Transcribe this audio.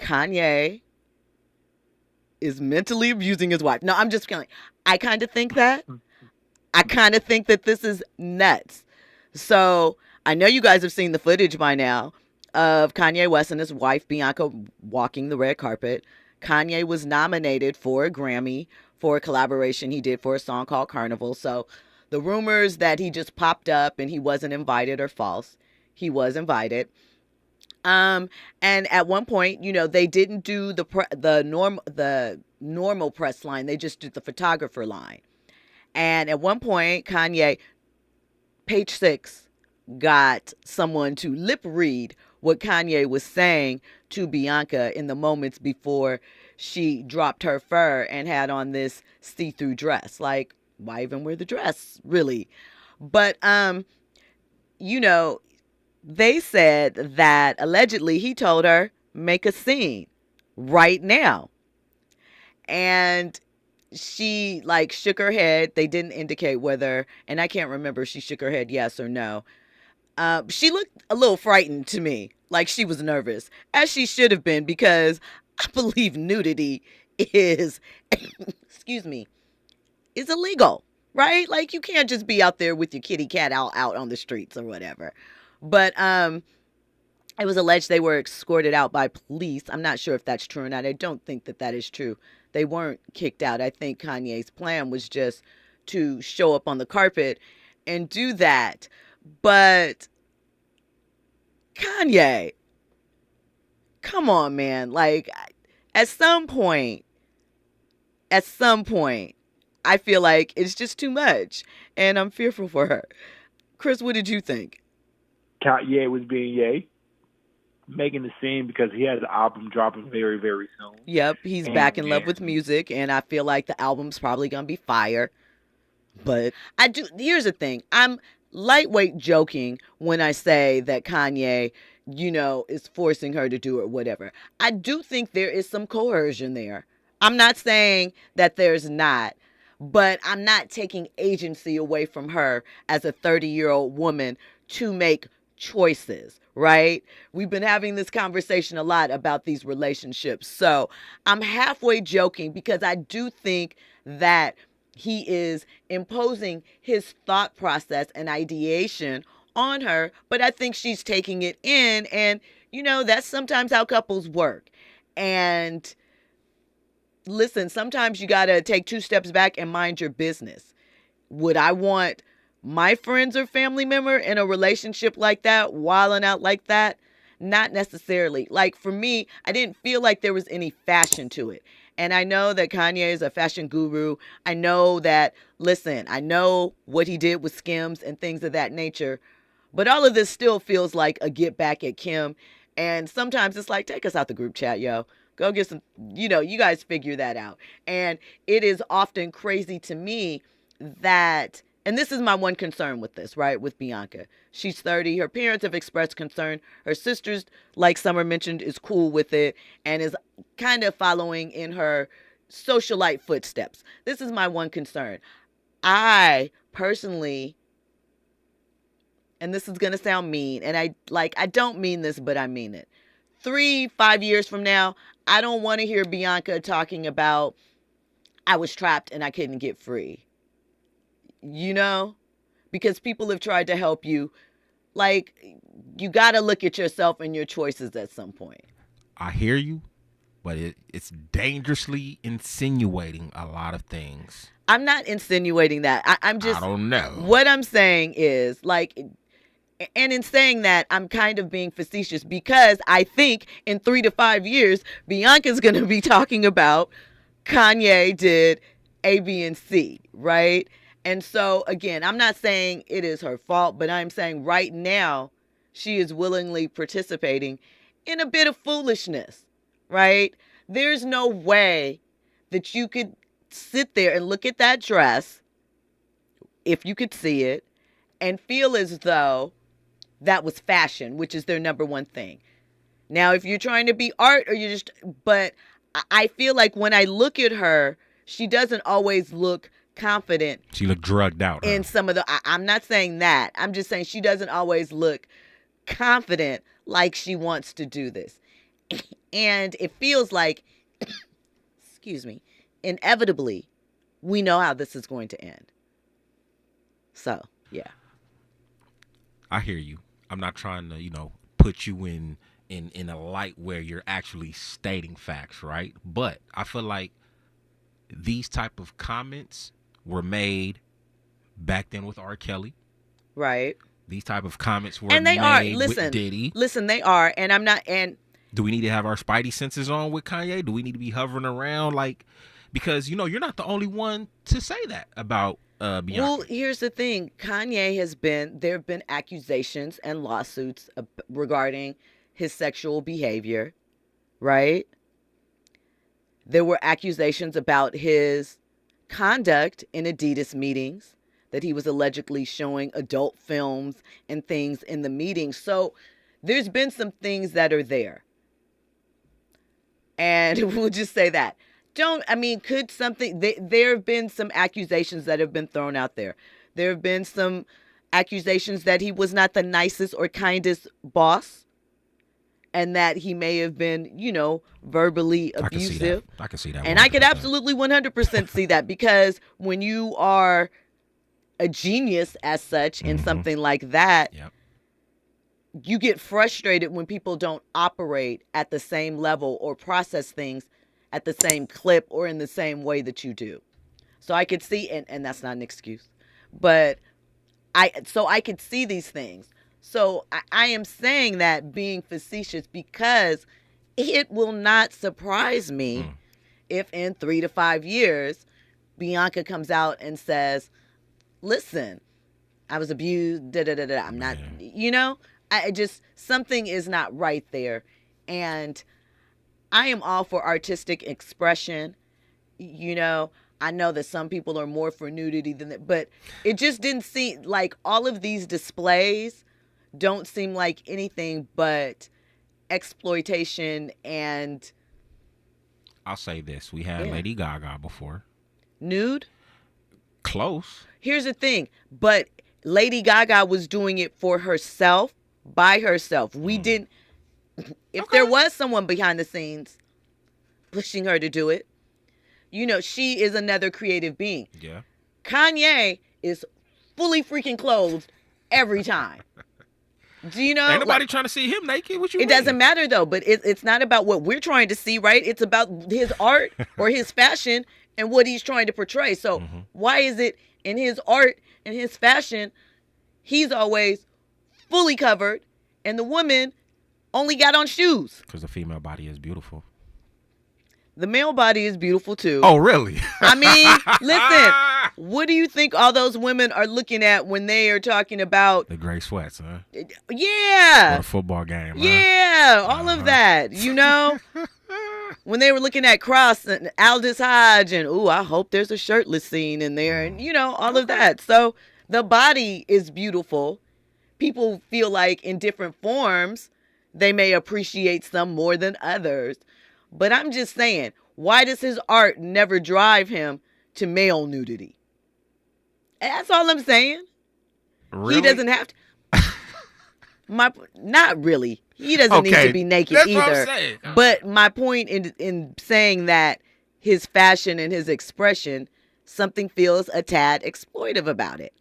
Kanye is mentally abusing his wife. No, I'm just kidding. I kind of think that. I kind of think that this is nuts. So I know you guys have seen the footage by now of Kanye West and his wife Bianca walking the red carpet. Kanye was nominated for a Grammy for a collaboration he did for a song called Carnival. So the rumors that he just popped up and he wasn't invited are false. He was invited. And at one point, they didn't do the normal press line. They just did the photographer line. And at one point, Kanye, Page Six, got someone to lip read what Kanye was saying to Bianca in the moments before she dropped her fur and had on this see-through dress. Like, why even wear the dress, really? But, you know, they said that allegedly he told her, make a scene right now. And she shook her head. They didn't indicate whether, and I can't remember if she shook her head yes or no. She looked a little frightened to me, like she was nervous, as she should have been, because I believe nudity is, excuse me, is illegal, right? Like, you can't just be out there with your kitty cat out on the streets or whatever. But it was alleged they were escorted out by police. I'm not sure if that's true or not. I don't think that is true. They weren't kicked out. I think Kanye's plan was just to show up on the carpet and do that. But Kanye, come on, man. Like, at some point, I feel like it's just too much. And I'm fearful for her. Chris, what did you think? Kanye was being yay, making the scene because he has an album dropping very, very soon. Yep, he's back in love with music, and I feel like the album's probably gonna be fire. But here's the thing. I'm lightweight joking when I say that Kanye, is forcing her to do it or whatever. I do think there is some coercion there. I'm not saying that there's not, but I'm not taking agency away from her as a 30-year-old woman to make choices, right? We've been having this conversation a lot about these relationships. So I'm halfway joking because I do think that he is imposing his thought process and ideation on her, but I think she's taking it in, and that's sometimes how couples work. And listen, sometimes you got to take 2 steps back and mind your business. Would I want my friends or family member in a relationship like that, wilding out like that? Not necessarily. Like, for me, I didn't feel like there was any fashion to it. And I know that Kanye is a fashion guru. I know that, listen, I know what he did with Skims and things of that nature. But all of this still feels like a get back at Kim. And sometimes it's like, take us out the group chat, yo. Go get some, you guys figure that out. And it is often crazy to me that, and this is my one concern with this, right, with Bianca. She's 30. Her parents have expressed concern. Her sisters, like Summer mentioned, is cool with it and is kind of following in her socialite footsteps. This is my one concern. I personally, and this is going to sound mean, and I don't mean this, but I mean it. 3-5 years from now, I don't want to hear Bianca talking about, I was trapped and I couldn't get free. Because people have tried to help you. Like, you got to look at yourself and your choices at some point. I hear you, but it's dangerously insinuating a lot of things. I'm not insinuating that. I'm just, I don't know. What I'm saying is, and in saying that, I'm kind of being facetious because I think in 3 to 5 years, Bianca's going to be talking about Kanye did A, B, and C, right? And so, again, I'm not saying it is her fault, but I'm saying right now she is willingly participating in a bit of foolishness, right? There's no way that you could sit there and look at that dress, if you could see it, and feel as though that was fashion, which is their number one thing. Now, if you're trying to be art or but I feel like when I look at her, she doesn't always look confident. She looked drugged out. In some of the, I'm not saying that. I'm just saying she doesn't always look confident like she wants to do this. And it feels like, excuse me, inevitably, we know how this is going to end. So, yeah. I hear you. I'm not trying to, put you in a light where you're actually stating facts, right? But I feel like these type of comments were made back then with R. Kelly. Right. These type of comments were and they made are listen, with Diddy. Listen, they are, and I'm not. And do we need to have our spidey senses on with Kanye? Do we need to be hovering around because you're not the only one to say that about Bianca. Well, here's the thing: there have been accusations and lawsuits regarding his sexual behavior, right? There were accusations about his conduct in Adidas meetings, that he was allegedly showing adult films and things in the meetings. So there's been some things that are there. And we'll just say that. Could something, there have been some accusations that have been thrown out there. There have been some accusations that he was not the nicest or kindest boss, and that he may have been, verbally abusive. I can see that. And I could absolutely 100% see that, because when you are a genius as such in something like that, yep, you get frustrated when people don't operate at the same level or process things at the same clip or in the same way that you do. So I could see, and that's not an excuse, but I could see these things. So I am saying that being facetious, because it will not surprise me if in 3 to 5 years, Bianca comes out and says, listen, I was abused, I'm not, I just, something is not right there. And I am all for artistic expression. I know that some people are more for nudity than that, but it just didn't seem like all of these displays don't seem like anything but exploitation. And I'll say this. We had Lady Gaga before. Nude? Close. Here's the thing, but Lady Gaga was doing it for herself, by herself. We didn't, if there was someone behind the scenes pushing her to do it, she is another creative being. Yeah. Kanye is fully freaking clothed every time. Do you know? Ain't nobody trying to see him naked. What you mean? It doesn't matter though, but it's not about what we're trying to see, right? It's about his art or his fashion and what he's trying to portray. So why is it in his art and his fashion, he's always fully covered and the woman only got on shoes? Because the female body is beautiful. The male body is beautiful too. Oh, really? Listen, what do you think all those women are looking at when they are talking about the gray sweats, huh? Yeah. Or a football game. Yeah, all of that, when they were looking at Cross and Aldous Hodge and, I hope there's a shirtless scene in there and, all of that. So the body is beautiful. People feel like in different forms, they may appreciate some more than others. But I'm just saying, why does his art never drive him to male nudity? That's all I'm saying. Really? He doesn't have to. Not really. He doesn't need to be naked That's either. What I'm saying. But my point in saying that his fashion and his expression, something feels a tad exploitive about it.